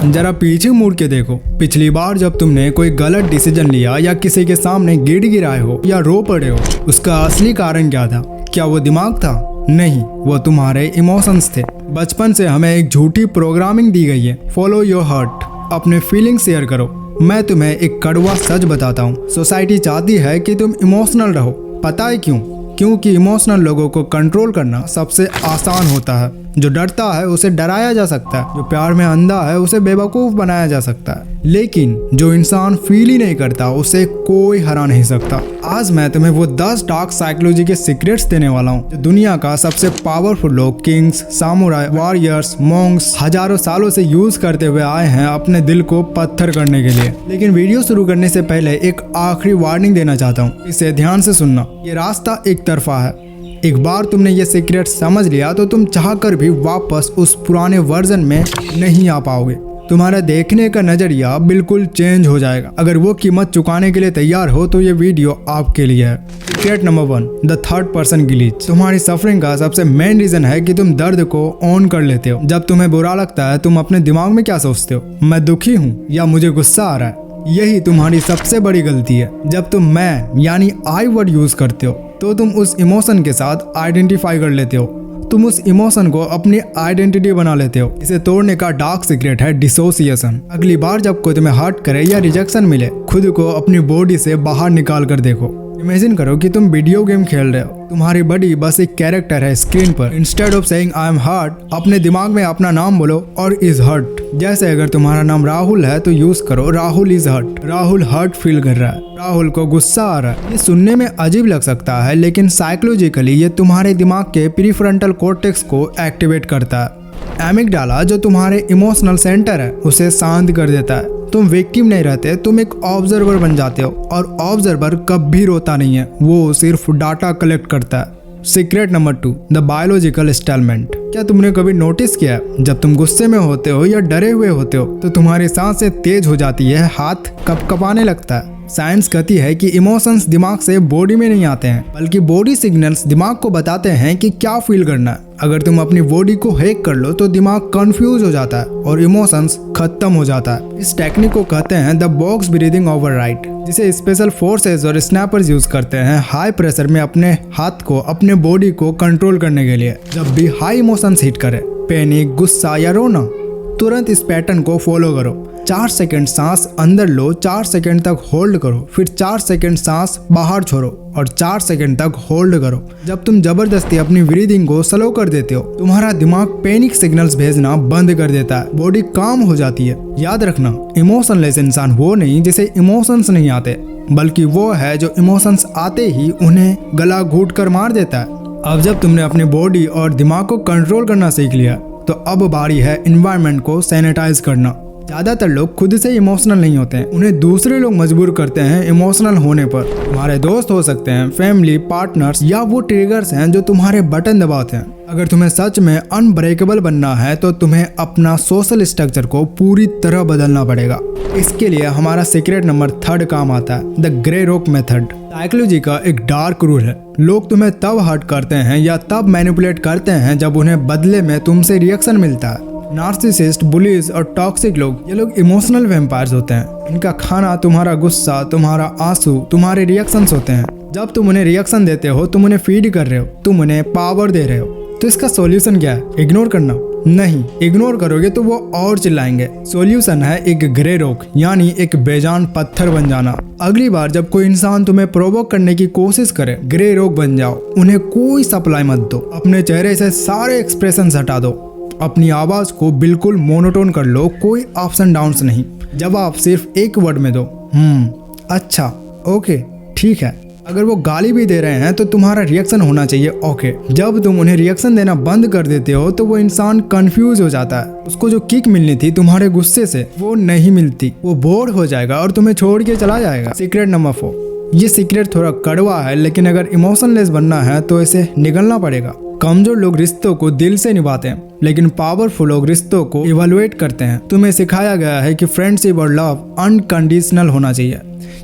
जरा पीछे मुड़ के देखो, पिछली बार जब तुमने कोई गलत डिसीजन लिया या किसी के सामने गिड़ गिराए हो या रो पड़े हो, उसका असली कारण क्या था? क्या वो दिमाग था? नहीं, वो तुम्हारे इमोशंस थे। बचपन से हमें एक झूठी प्रोग्रामिंग दी गई है, फॉलो योर हार्ट, अपने फीलिंग शेयर करो। मैं तुम्हें एक कड़वा सच बताता हूँ, सोसाइटी चाहती है कि तुम इमोशनल रहो। पता है क्यों? क्योंकि इमोशनल लोगों को कंट्रोल करना सबसे आसान होता है। जो डरता है उसे डराया जा सकता है, जो प्यार में अंधा है उसे बेवकूफ़ बनाया जा सकता है, लेकिन जो इंसान फील ही नहीं करता उसे कोई हरा नहीं सकता। आज मैं तुम्हें वो 10 डार्क साइकोलॉजी के सीक्रेट्स देने वाला हूँ जो दुनिया का सबसे पावरफुल लोग, किंग्स, सामुराई, वॉरियर्स, मॉन्क्स हजारों सालों से यूज करते हुए आए हैं अपने दिल को पत्थर करने के लिए। लेकिन वीडियो शुरू करने से पहले एक आखिरी वार्निंग देना चाहता हूँ, इसे ध्यान से सुनना। ये रास्ता एक तरफा है। एक बार तुमने ये सीक्रेट समझ लिया तो तुम चाहकर भी वापस उस पुराने वर्जन में नहीं आ पाओगे। तुम्हारा देखने का नजरिया बिल्कुल चेंज हो जाएगा। अगर वो कीमत चुकाने के लिए तैयार हो तो ये वीडियो आपके लिए है। Secret number 1, the third person glitch. तुम्हारी सफरिंग का सबसे मेन रीजन है कि तुम दर्द को ऑन कर लेते हो। जब तुम्हें बुरा लगता है तुम अपने दिमाग में क्या सोचते हो? मैं दुखी हूँ या मुझे गुस्सा आ रहा है। यही तुम्हारी सबसे बड़ी गलती है। जब तुम मैं यानी आई वर्ड यूज करते हो तो तुम उस इमोशन के साथ आइडेंटिफाई कर लेते हो। तुम उस इमोशन को अपनी आइडेंटिटी बना लेते हो। इसे तोड़ने का डार्क सीक्रेट है डिसोसिएशन। अगली बार जब कोई तुम्हें हर्ट करे या रिजेक्शन मिले, खुद को अपनी बॉडी से बाहर निकाल कर देखो। इमेजिन करो कि तुम वीडियो गेम खेल रहे हो, तुम्हारी बॉडी बस एक कैरेक्टर है स्क्रीन पर। Instead of saying I am hurt, अपने दिमाग में अपना नाम बोलो और इज हर्ट। जैसे अगर तुम्हारा नाम राहुल है तो यूज करो Rahul is hurt. Rahul hurt feel कर रहा है, राहुल को गुस्सा आ रहा है। ये सुनने में अजीब लग सकता है, लेकिन साइकोलॉजिकली ये तुम्हारे दिमाग के प्रीफ्रंटल कॉर्टेक्स को एक्टिवेट करता है। एमिगडाला जो तुम्हारे इमोशनल सेंटर है उसे शांत कर देता है। तुम विक्टिम नहीं रहते, तुम एक ऑब्जर्वर बन जाते हो। और ऑब्जर्वर कभी रोता नहीं है, वो सिर्फ डाटा कलेक्ट करता है। Secret number 2, the biological settlement. क्या तुमने कभी नोटिस किया जब तुम गुस्से में होते हो या डरे हुए होते हो तो तुम्हारी सांसें तेज हो जाती है, हाथ कपकपाने लगता है। साइंस कहती है कि इमोशंस दिमाग से बॉडी में नहीं आते हैं, बल्कि बॉडी सिग्नल्स दिमाग को बताते हैं कि क्या फील करना है। अगर तुम अपनी बॉडी को हैक कर लो तो दिमाग कंफ्यूज हो जाता है और इमोशंस खत्म हो जाता है। इस टेक्निक को कहते हैं द बॉक्स ब्रीदिंग ओवरराइड, जिसे स्पेशल फोर्सेस और स्नैपर्स यूज करते हैं हाई प्रेशर में अपने हाथ को, अपने बॉडी को कंट्रोल करने के लिए। जब भी हाई इमोशंस हिट करे, पैनिक, गुस्सा या रोना, तुरंत इस पैटर्न को फॉलो करो। 4 सेकंड सांस अंदर लो, 4 सेकंड तक होल्ड करो, फिर 4 सेकंड सांस बाहर छोड़ो और 4 सेकंड तक होल्ड करो। जब तुम जबरदस्ती अपनी ब्रीदिंग को स्लो कर देते हो, तुम्हारा दिमाग पैनिक सिग्नल्स भेजना बंद कर देता है, बॉडी काम हो जाती है। याद रखना, इमोशनलेस इंसान वो नहीं जिसे इमोशंस नहीं आते, बल्कि वो है जो इमोशंस आते ही उन्हें गला घूट कर मार देता है। अब जब तुमने अपने बॉडी और दिमाग को कंट्रोल करना सीख लिया तो अब बारी है एनवायरनमेंट को सैनिटाइज करना। ज्यादातर लोग खुद से इमोशनल नहीं होते हैं, उन्हें दूसरे लोग मजबूर करते हैं इमोशनल होने पर। तुम्हारे दोस्त हो सकते हैं, फैमिली, पार्टनर्स या वो ट्रिगर्स हैं जो तुम्हारे बटन दबाते हैं। अगर तुम्हें सच में अनब्रेकेबल बनना है तो तुम्हें अपना सोशल स्ट्रक्चर को पूरी तरह बदलना पड़ेगा। इसके लिए हमारा सीक्रेट नंबर 3 काम आता है, the grey rock method. Psychology का एक डार्क रूल है, लोग तुम्हें तब हर्ट करते हैं या तब मैनिपुलेट करते हैं जब उन्हें बदले में तुमसे रिएक्शन मिलता है। नार्सिसिस्ट, बुलीज और टॉक्सिक लोग, ये लोग इमोशनल वैम्पायर्स होते हैं। इनका खाना तुम्हारा गुस्सा, तुम्हारा आंसू, तुम्हारे रिएक्शंस होते हैं। जब तुम उन्हें रिएक्शन देते हो तुम उन्हें फीड कर रहे हो, तुम उन्हें पावर दे रहे हो। तो इसका सॉल्यूशन क्या है? इग्नोर करना? नहीं, इग्नोर करोगे तो वो और चिल्लाएंगे। सॉल्यूशन है एक ग्रे रॉक, यानी एक बेजान पत्थर बन जाना। अगली बार जब कोई इंसान तुम्हें प्रोवोक करने की कोशिश करे, ग्रे रॉक बन जाओ। उन्हें कोई सप्लाई मत दो, अपने चेहरे से सारे एक्सप्रेशन हटा दो, अपनी आवाज को बिल्कुल मोनोटोन कर लो, कोई अप्स एंड डाउन्स नहीं। जवाब सिर्फ एक वर्ड में दो, अच्छा, ओके, ठीक है। अगर वो गाली भी दे रहे हैं तो तुम्हारा रिएक्शन होना चाहिए ओके। जब तुम उन्हें रिएक्शन देना बंद कर देते हो तो वो इंसान कंफ्यूज हो जाता है। उसको जो किक मिलनी थी तुम्हारे गुस्से से वो नहीं मिलती, वो बोर हो जाएगा और तुम्हें छोड़ के चला जाएगा। सीक्रेट नंबर 4, ये सीक्रेट थोड़ा कड़वा है, लेकिन अगर इमोशनलेस बनना है तो इसे निगलना पड़ेगा। कमजोर लोग रिश्तों को दिल से निभाते हैं, लेकिन पावरफुल लोग रिश्तों को इवैल्यूएट करते हैं। तुम्हें सिखाया गया है कि फ्रेंडशिप और लव अनकंडीशनल होना चाहिए।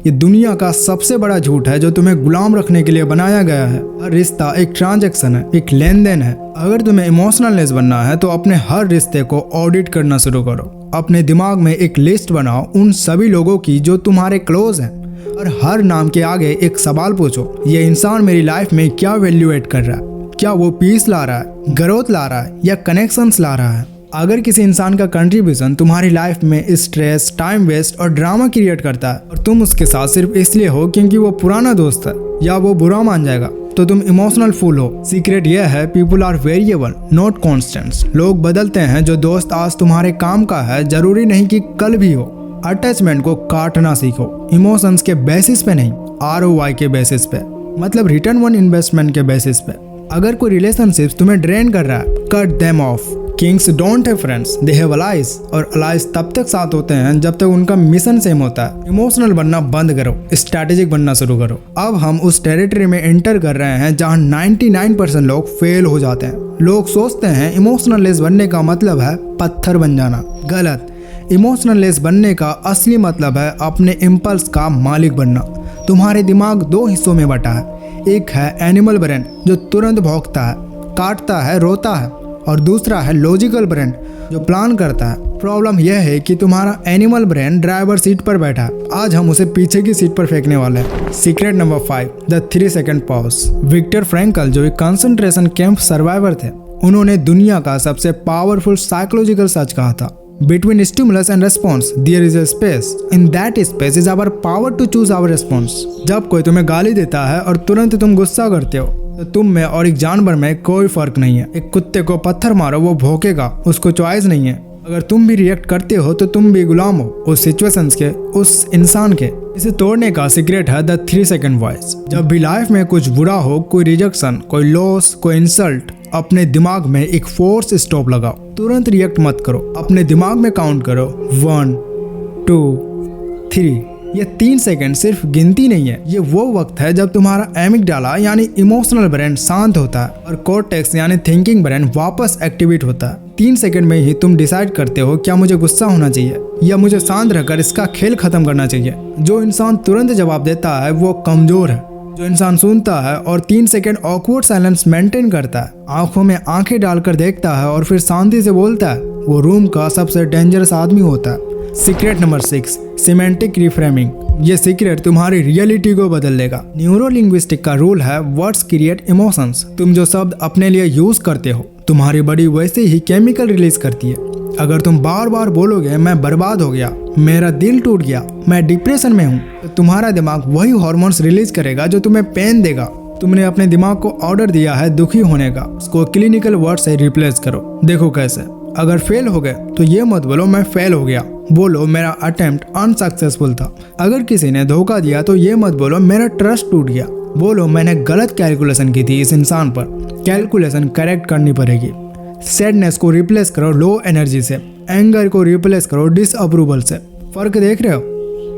ये दुनिया का सबसे बड़ा झूठ है जो तुम्हें गुलाम रखने के लिए बनाया गया है। हर रिश्ता एक ट्रांजैक्शन है, एक लेन देन है। अगर तुम्हें इमोशनलनेस बनना है तो अपने हर रिश्ते को ऑडिट करना शुरू करो। अपने दिमाग में एक लिस्ट बनाओ उन सभी लोगों की जो तुम्हारे क्लोज हैं, और हर नाम के आगे एक सवाल पूछो, ये इंसान मेरी लाइफ में क्या वैल्यू ऐड कर रहा है? क्या वो पीस ला रहा है, ग्रोथ ला रहा है, या कनेक्शंस ला रहा है? अगर किसी इंसान का कंट्रीब्यूशन तुम्हारी लाइफ में स्ट्रेस, टाइम वेस्ट और ड्रामा क्रिएट करता है, और तुम उसके साथ सिर्फ इसलिए हो क्योंकि वो पुराना दोस्त है या वो बुरा मान जाएगा, तो तुम इमोशनल फूल हो। सीक्रेट यह है, people are variable not constants. लोग बदलते हैं। जो दोस्त आज तुम्हारे काम का है जरूरी नहीं कि कल भी हो। अटैचमेंट को काटना सीखो, इमोशंस के बेसिस पे नहीं, ROI के बेसिस पे, मतलब रिटर्न ऑन इन्वेस्टमेंट के बेसिस पे। अगर कोई रिलेशनशिप तुम्हें ड्रेन कर रहा है, cut them off. Kings don't have friends, they have allies. और अलाइज तब तक साथ होते हैं जब तक उनका मिशन सेम होता है। इमोशनल बनना बंद करो, स्ट्रैटेजिक बनना शुरू करो। अब हम उस टेरिटरी में एंटर कर रहे हैं जहां 99% लोग फेल हो जाते हैं। लोग सोचते हैं इमोशनललेस बनने का मतलब है पत्थर बन जाना। गलत। इमोशनललेस बनने का असली मतलब है अपने इम्पल्स का मालिक बनना। तुम्हारे दिमाग 2 हिस्सों में बटा है। एक है एनिमल ब्रेन जो तुरंत भौंकता है, काटता है, रोता है, और दूसरा है लॉजिकल ब्रेन जो प्लान करता है। प्रॉब्लम यह है कि तुम्हारा एनिमल ब्रेन ड्राइवर सीट पर बैठा है। आज हम उसे पीछे की सीट पर फेंकने वाले हैं। Secret number 5, the 3 second pause. Victor Frankl जो एक कंसंट्रेशन कैंप सर्वाइवर थे, उन्होंने दुनिया का सबसे पावरफुल साइकोलॉजिकल सच कहा था, Between stimulus and response, there is a space. In that space is our power to choose our response. जब कोई तुम्हें गाली देता है और तुरंत तुम गुस्सा करते हो, तो तुम में और एक जानवर में कोई फर्क नहीं है। एक कुत्ते को पत्थर मारो, वो भौंकेगा, उसको चॉइस नहीं है। अगर तुम भी रिएक्ट करते हो तो तुम भी गुलाम हो उस सिचुएशंस के, उस इंसान के। इसे तोड़ने का सीक्रेट है द 3 सेकंड वॉइस। जब भी लाइफ में कुछ बुरा हो, कोई रिजेक्शन, कोई लॉस, कोई इंसल्ट, अपने दिमाग में एक फोर्स स्टॉप लगाओ। तुरंत रिएक्ट मत करो, अपने दिमाग में काउंट करो 1 2 3। ये 3 सेकंड सिर्फ गिनती नहीं है, ये वो वक्त है जब तुम्हारा एमिगडाला यानी इमोशनल ब्रेन शांत होता है और कॉर्टेक्स यानी थिंकिंग ब्रेन वापस एक्टिवेट होता है। 3 सेकंड में ही तुम डिसाइड करते हो क्या मुझे गुस्सा होना चाहिए या मुझे शांत रहकर इसका खेल खत्म करना चाहिए। जो इंसान तुरंत जवाब देता है वो कमजोर है। जो इंसान सुनता है और 3 सेकंड ऑकवर्ड साइलेंस मेंटेन करता है, आंखों में आंखें डालकर देखता है और फिर शांति से बोलता है, वो रूम का सबसे डेंजरस आदमी होता है। Secret number 6, semantic reframing. ये सीक्रेट तुम्हारी रियलिटी को बदल देगा। न्यूरोलिंग्विस्टिक का रूल है वर्ड्स क्रिएट इमोशंस। तुम जो शब्द अपने लिए यूज करते हो, तुम्हारी बॉडी वैसे ही केमिकल रिलीज करती है। अगर तुम बार बार बोलोगे मैं बर्बाद हो गया, मेरा दिल टूट गया, मैं डिप्रेशन में हूँ, तो तुम्हारा दिमाग वही हार्मोन्स रिलीज करेगा जो तुम्हें पेन देगा। तुमने अपने दिमाग को ऑर्डर दिया है दुखी होने का, उसको क्लिनिकल वर्ड से रिप्लेस करो। देखो कैसे। अगर फेल हो गए तो ये मत बोलो मैं फेल हो गया, बोलो मेरा अटेम्प्ट अनसक्सेसफुल था। अगर किसी ने धोखा दिया तो ये मत बोलो मेरा ट्रस्ट टूट गया, बोलो मैंने गलत कैलकुलेशन की थी इस इंसान पर, कैलकुलेशन करेक्ट करनी पड़ेगी। सैडनेस को रिप्लेस करो लो एनर्जी से, एंगर को रिप्लेस करो डिसअप्रूवल से। फर्क देख रहे हो?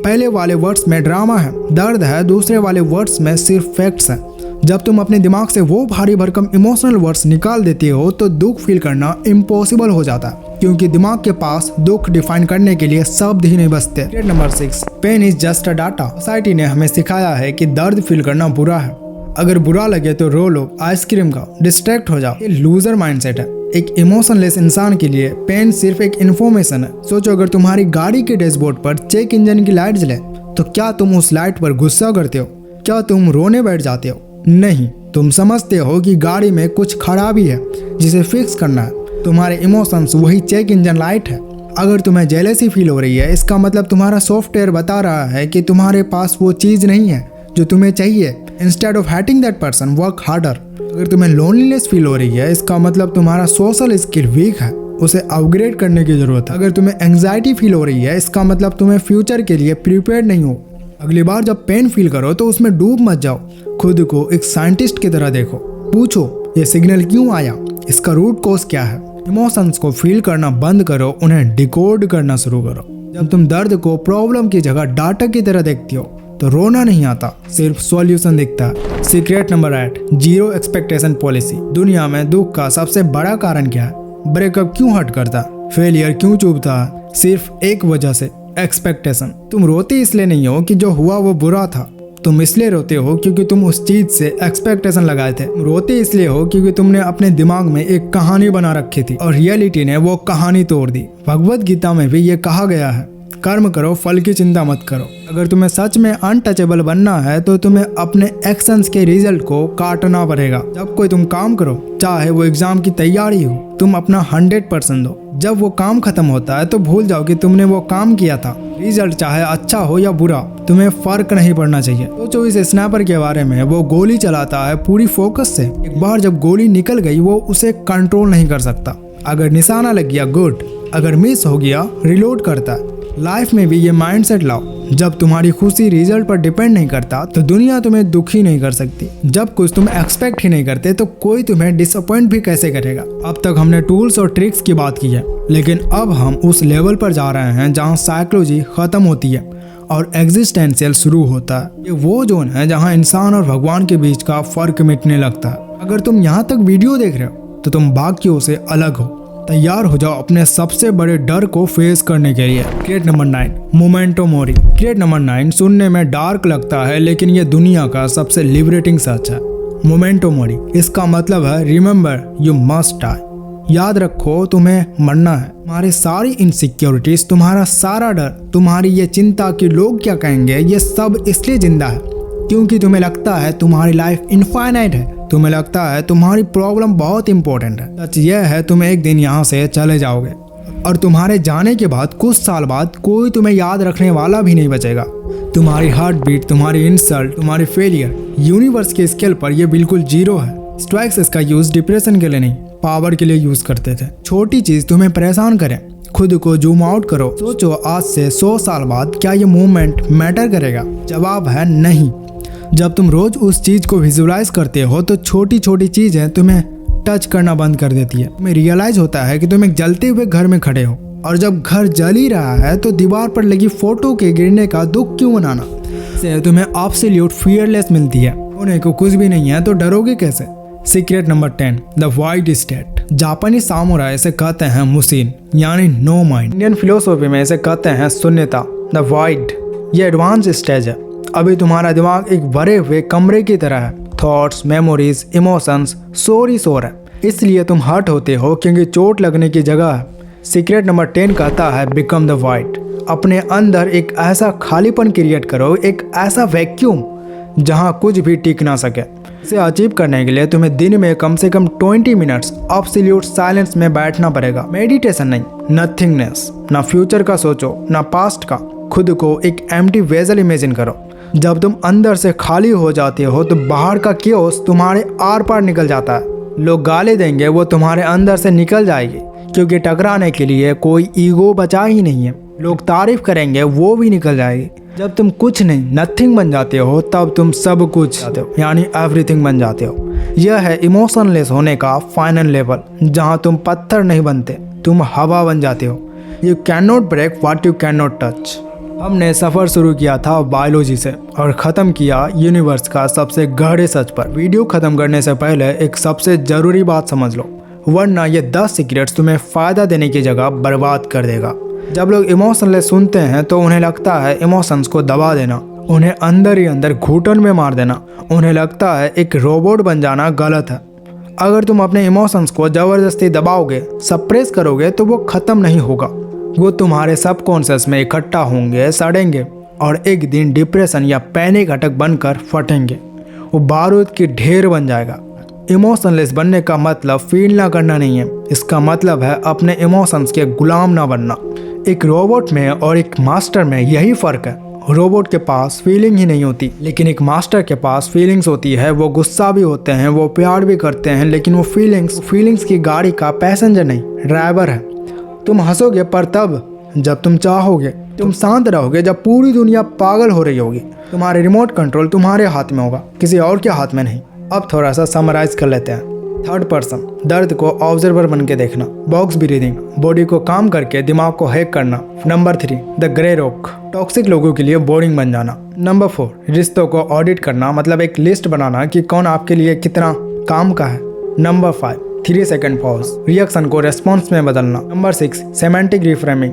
पहले वाले वर्ड्स में ड्रामा है, दर्द है, दूसरे वाले वर्ड्स में सिर्फ फैक्ट्स है। जब तुम अपने दिमाग से वो भारी भरकम इमोशनल वर्ड्स निकाल देते हो तो दुख फील करना इम्पॉसिबल हो जाता है, क्योंकि दिमाग के पास दुख डिफाइन करने के लिए शब्द ही नहीं बचते। Number 6, pain is just a data. Society ने हमें सिखाया है कि दर्द फील करना बुरा है। अगर बुरा लगे तो रो लो, आइसक्रीम खाओ, डिस्ट्रैक्ट हो जाओ। ये लूजर माइंडसेट है। एक इमोशनलेस इंसान के लिए पेन सिर्फ एक इन्फॉर्मेशन है। सोचो अगर तुम्हारी गाड़ी के डैशबोर्ड पर चेक इंजन की लाइट जले तो क्या तुम उस लाइट पर गुस्सा करते हो? क्या तुम रोने बैठ जाते हो? नहीं, तुम समझते हो कि गाड़ी में कुछ खराबी है जिसे फिक्स करना है। तुम्हारे इमोशंस वही चेक इंजन लाइट है। अगर तुम्हें जेलसी फील हो रही है, इसका मतलब तुम्हारा सॉफ्टवेयर बता रहा है कि तुम्हारे पास वो चीज नहीं है जो तुम्हें चाहिए। Instead of hating that person, work harder. अगर तुम्हें लोनलीनेस फील हो रही है, इसका मतलब तुम्हारा सोशल स्किल वीक है, उसे अपग्रेड करने की जरूरत है। अगर तुम्हें एंग्जाइटी फील हो रही है, इसका मतलब तुम्हें फ्यूचर के लिए प्रिपेयर्ड नहीं हो। अगली बार जब पेन फील करो तो उसमें डूब मत जाओ, खुद को एक साइंटिस्ट की तरह देखो। पूछो ये सिग्नल क्यों आया, इसका रूट कॉज क्या है। इमोशंस को फील करना बंद करो, उन्हें डिकोड करना शुरू करो। जब तुम दर्द को प्रॉब्लम की जगह डाटा की तरह देखती हो तो रोना नहीं आता, सिर्फ सॉल्यूशन दिखता है। Secret number 8, zero expectation policy. दुनिया में दुख का सबसे बड़ा कारण क्या है? ब्रेकअप क्यों हर्ट करता है? फेलियर क्यों चुभता है? सिर्फ एक वजह से, एक्सपेक्टेशन। तुम रोते इसलिए नहीं हो कि जो हुआ वो बुरा था, तुम इसलिए रोते हो क्योंकि तुम उस चीज से एक्सपेक्टेशन लगाए थे। रोते इसलिए हो क्योंकि तुमने अपने दिमाग में एक कहानी बना रखी थी और रियलिटी ने वो कहानी तोड़ दी। भगवत गीता में भी ये कहा गया है, कर्म करो, फल की चिंता मत करो। अगर तुम्हें सच में अनटचेबल बनना है तो तुम्हें अपने एक्शंस के रिजल्ट को काटना पड़ेगा। जब कोई तुम काम करो, चाहे वो एग्जाम की तैयारी हो, तुम अपना 100% दो। जब वो काम खत्म होता है तो भूल जाओ कि तुमने वो काम किया था। रिजल्ट चाहे अच्छा हो या बुरा, तुम्हें फर्क नहीं पड़ना चाहिए। सोचो इस स्नैपर के बारे में, वो गोली चलाता है पूरी फोकस से। एक बार जब गोली निकल गई वो उसे कंट्रोल नहीं कर सकता। अगर निशाना लग गया गुड, अगर मिस हो गया रिलोड करता है। लाइफ में भी ये माइंडसेट लाओ, जब तुम्हारी खुशी रिजल्ट पर डिपेंड नहीं करता तो दुनिया तुम्हें दुखी नहीं कर सकती। जब कुछ तुम एक्सपेक्ट ही नहीं करते तो कोई तुम्हें डिसअपॉइंट भी कैसे करेगा। अब तक हमने टूल्स और ट्रिक्स की बात की है, लेकिन अब हम उस लेवल पर जा रहे हैं जहां साइकोलॉजी खत्म होती है और एग्जिस्टेंशियल शुरू होता है। ये वो जोन है जहां इंसान और भगवान के बीच का फर्क मिटने लगता है। अगर तुम यहाँ तक वीडियो देख रहे हो तो तुम बाकियों से अलग हो। तैयार हो जाओ अपने सबसे बड़े डर को फेस करने के लिए। क्रिएट नंबर 9, मोमेंटो मोरी। क्रिएट नंबर 9 सुनने में डार्क लगता है, लेकिन ये दुनिया का सबसे लिबरेटिंग सच है। मोमेंटो मोरी, इसका मतलब है रिमेंबर यू मस्ट डाई। याद रखो तुम्हें मरना है। तुम्हारी सारी इनसिक्योरिटीज, तुम्हारा सारा डर, तुम्हारी ये चिंता कि लोग क्या कहेंगे, ये सब इसलिए जिंदा है क्योंकि तुम्हें लगता है तुम्हारी लाइफ इनफाइनाइट है। तुम्हें लगता है तुम्हारी प्रॉब्लम बहुत इंपॉर्टेंट है। सच यह है तुम एक दिन यहाँ से चले जाओगे और तुम्हारे जाने के बाद कुछ साल बाद कोई तुम्हें याद रखने वाला भी नहीं बचेगा। तुम्हारी हार्ट बीट, तुम्हारी इंसल्ट, तुम्हारी फेलियर यूनिवर्स के स्केल पर यह बिल्कुल जीरो है। स्टोइक्स इसका यूज डिप्रेशन के लिए नहीं, पावर के लिए यूज करते थे। छोटी चीज तुम्हें परेशान करे, खुद को जूम आउट करो। सोचो आज से 100 साल बाद क्या ये मूवमेंट मैटर करेगा? जवाब है नहीं। जब तुम रोज उस चीज को विजुअलाइज करते हो तो छोटी छोटी चीजें तुम्हें टच करना बंद कर देती है। तुम्हें रियलाइज होता है कि तुम एक जलते हुए घर में खड़े हो और जब घर जल ही रहा है तो दीवार पर लगी फोटो के गिरने का दुख क्यों मनाना। इससे तुम्हें एब्सोल्यूट फियरलेस मिलती है। होने को कुछ भी नहीं है तो डरोगे कैसे? Secret number 10, the wide state. जापानी सामुराई इसे कहते हैं मुसीन, यानी नो माइंड। इंडियन फिलोसॉफी में इसे कहते हैं शून्यता, द वाइड। ये एडवांस स्टेज है। अभी तुम्हारा दिमाग एक भरे हुए कमरे की तरह है। थॉट्स, मेमोरीज, इमोशंस शोर ही शोर है। इसलिए तुम हर्ट होते हो क्योंकि चोट लगने की जगह है। सीक्रेट नंबर 10 कहता है बिकम द वाइड। अपने अंदर एक ऐसा खालीपन क्रिएट करो, एक ऐसा वैक्यूम जहां कुछ भी टिक ना सके। इसे अचीव करने के लिए तुम्हें दिन में कम से कम 20 मिनट्स एब्सोल्यूट साइलेंस में बैठना पड़ेगा। मेडिटेशन नहीं, नथिंगनेस। ना फ्यूचर का सोचो, ना पास्ट का। खुद को एक एम्प्टी वेसल इमेजिन करो। जब तुम अंदर से खाली हो जाते हो तो बाहर का क्योस तुम्हारे आर पार निकल जाता है। लोग गाली देंगे, वो तुम्हारे अंदर से निकल जाएगी क्योंकि टकराने के लिए कोई ईगो बचा ही नहीं है। लोग तारीफ करेंगे, वो भी निकल जाएगी। जब तुम कुछ नहीं, नथिंग बन जाते हो, तब तुम सब कुछ जाते हो, यानी एवरीथिंग बन जाते हो। यह है इमोशनलेस होने का फाइनल लेवल, जहां तुम पत्थर नहीं बनते, तुम हवा बन जाते हो। You can not break what you can not touch. हमने सफ़र शुरू किया था बायोलॉजी से और ख़त्म किया यूनिवर्स का सबसे गहरे सच पर। वीडियो ख़त्म करने से पहले एक सबसे ज़रूरी बात समझ लो, वरना ये 10 सीक्रेट्स तुम्हें फ़ायदा देने की जगह बर्बाद कर देगा। जब लोग इमोशनलेस सुनते हैं तो उन्हें लगता है इमोशंस को दबा देना, उन्हें अंदर ही अंदर घुटन में मार देना। उन्हें लगता है एक रोबोट बन जाना गलत है। अगर तुम अपने इमोशंस को ज़बरदस्ती दबाओगे, सप्रेस करोगे, तो वो ख़त्म नहीं होगा। वो तुम्हारे सबकॉन्शियस में इकट्ठा होंगे, सड़ेंगे और एक दिन डिप्रेशन या पैनिक अटैक बनकर फटेंगे। वो बारूद की ढेर बन जाएगा। इमोशनलेस बनने का मतलब फील ना करना नहीं है, इसका मतलब है अपने इमोशंस के गुलाम ना बनना। एक रोबोट में और एक मास्टर में यही फ़र्क है। रोबोट के पास फीलिंग ही नहीं होती, लेकिन एक मास्टर के पास फीलिंग्स होती है। वो गुस्सा भी होते हैं, वो प्यार भी करते हैं, लेकिन वो फीलिंग्स की गाड़ी का पैसेंजर नहीं, ड्राइवर है। तुम हंसोगे पर तब जब तुम चाहोगे। तुम शांत रहोगे जब पूरी दुनिया पागल हो रही होगी। तुम्हारे रिमोट कंट्रोल तुम्हारे हाथ में होगा, किसी और के हाथ में नहीं। अब थोड़ा सा समराइज कर लेते हैं। थर्ड पर्सन, दर्द को ऑब्जर्वर बन के देखना। बॉक्स ब्रीदिंग, बॉडी को काम करके दिमाग को हैक करना। Number 3, the grey rock, toxic लोगों के लिए बोरिंग बन जाना। नंबर 4, रिश्तों को ऑडिट करना, मतलब एक लिस्ट बनाना कि कौन आपके लिए कितना काम का है। नंबर 5, 3 सेकंड पॉज, रिएक्शन को रेस्पॉन्स में बदलना। नंबर 6, सेमेंटिक रिफ्रेमिंग,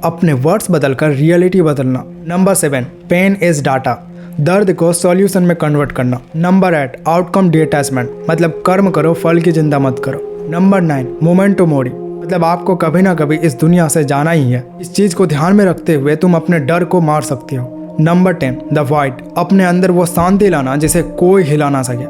अपने वर्ड्स बदलकर रियलिटी बदलना। नंबर 7, पेन इज डाटा, दर्द को सॉल्यूशन में कन्वर्ट करना। नंबर 8, आउटकम डिटैचमेंट, मतलब कर्म करो फल की चिंता मत करो। नंबर 9, मोमेंटो मोरी, मतलब आपको कभी ना कभी इस दुनिया से जाना ही है। इस चीज को ध्यान में रखते हुए तुम अपने डर को मार सकते हो। नंबर 10, द वाइट, अपने अंदर वो शांति लाना जिसे कोई हिला ना सके।